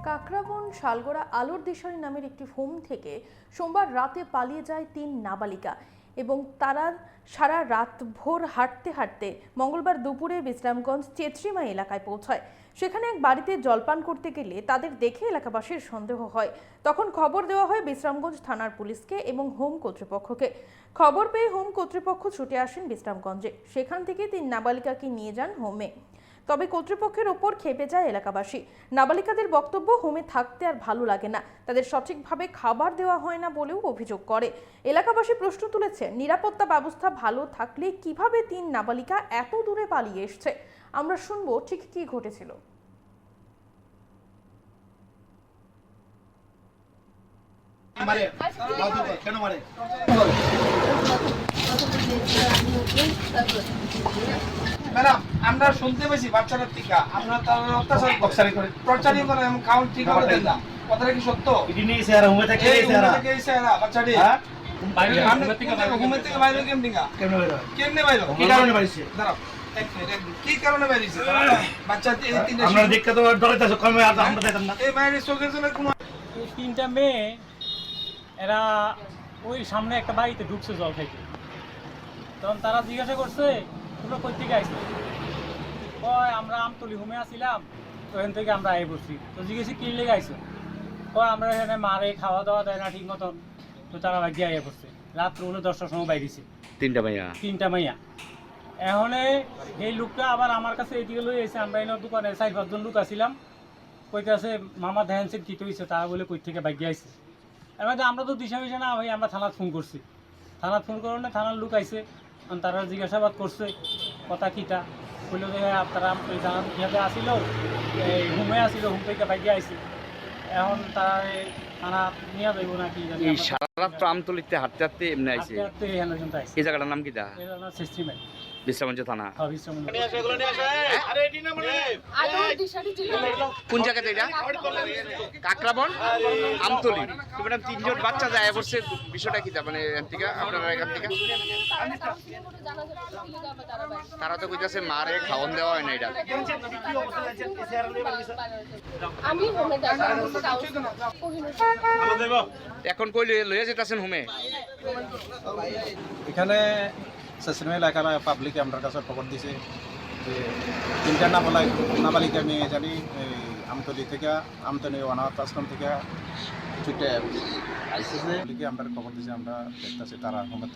কাকরাবন শালগড়া আলোর দিশারি নামের একটি হোম থেকে সোমবার রাতে পালিয়ে যায় 3 নাবালিকা এবং তারা সারা রাত ভোর হাঁটতে হাঁটতে মঙ্গলবার দুপুরে বিশ্রামগঞ্জ চেত্রিমা এলাকায় পৌঁছায়। সেখানে এক বাড়িতে জলপান করতে গেলে তাদের দেখে এলাকাবাসীর সন্দেহ হয়। তখন খবর দেওয়া হয় বিশ্রামগঞ্জ থানার পুলিশকে এবং হোম কর্তৃপক্ষকে। খবর পেয়ে হোম কর্তৃপক্ষ ছুটে আসেন বিশ্রামগঞ্জে। সেখান থেকে 3 নাবালিকাকে নিয়ে যান হোমে। তবে কর্তৃপক্ষের ওপর ক্ষেপে যায় এলাকাবাসী। নাবালিকাদের বক্তব্য, হোমে থাকতে আর ভালো লাগে না, তাদের সঠিকভাবে খাবার দেওয়া হয় না বলেও অভিযোগ করে। এলাকাবাসী প্রশ্ন তুলেছে, নিরাপত্তা ব্যবস্থা ভালো থাকলে কিভাবে 3 নাবালিকা এত দূরে পালিয়ে এসছে। আমরা শুনবো ঠিক কি ঘটেছিল। ম্যাডাম, আমরা শুনতে পেয়েছি বাচ্চাদের টিকা আমরা তার অত্যাচার করে টর্চারিং করে এবং কাউন্ট ঠিক করে দেন না। কথাটা কি সত্য? এটি নিয়ে স্যার হোমে থেকে স্যার বাচ্চাটি বাইরে হোমে থেকে বাইরে কেমনে বাইরে কি কারণে বাইরে? দাঁড়াও এক মিনিট, কি কারণে বাইরেছে বাচ্চা? এই তিনটা আমরা দেখতে তো ডরাইতে আছো, কমে আর আমরা দেখতাম না। এই বাইরে চোখের জন্য কোনো তিনটা মেয়ে এরা ওই সামনে একটা বাড়িতে ঢুকছে জল খাইতে। তখন তারা জিজ্ঞাসা করছে তোমরা কই থেকে আসছো? কয় আমরা আমতলি হোমে আসছিলাম, ওখান থেকে আমরা আই পড়ছি। তো জিজ্ঞেসি কি লেগে আইসো? কয় আমরা এখানে মারে খাওয়া দাওয়া দেয় না ঠিক মতন, তো তারা বাগিয়ে আইয়া পড়ছে। রাত্র 10টার সময় বাইরেছে তিনটা মাইয়া। এখন এই লোকটা আবার আমার কাছে এদিকে লই এসে, আমরা এনে দোকানে 4-5 জন লোক আসছিলাম, কইতে আছে মামা ধ্যানসেন কি হয়েছে, তারা বলে কই থেকে বাগিয়ে আইছে। এর মধ্যে আমরা তো দিশা মিশা না ভাই, আমরা থানাত ফোন করছি। থানাত ফোন করার না থানার লোক আইছে, তারা জিজ্ঞাসাবাদ করছে কথা কিটা, বললো যে আপনারা জানান কীভাবে আসিল, এই হোমে আসিল, হোম থেকে বাগিয়ে আইছে। এখন তারা থানা নিয়ে যাইব না কি জানি। সারা রাত তো আমতলিতে হাঁটতে হাঁটতে এমনি আইছে। এই জায়গাটার নাম কি? বিশ্রামগঞ্জ থানা। কোন জায়গাতে এটা? কাকরাবন আমতলি। তো ম্যাডাম 3 জন বাচ্চা যায় পড়ছে, বিষয়টা কি? মানে এখান থেকে আপনারা এখান থেকে তারা তো কইতাছে মারে খাওয়ান দেওয়া হয় না। এটা এখন কই লইয়া যেতেছেন হোমে? এখানে চেত্রিমা এলাকার পাবলিকে আমার কাছে খবর দিছে যে 3টা নাবালিকা মেয়ে জানি এই আমতলি অনাথ আশ্রম থেকে ছুটে আইসে। আমরা খবর দিয়েছি, আমরা দেখতেছি তারা হোমে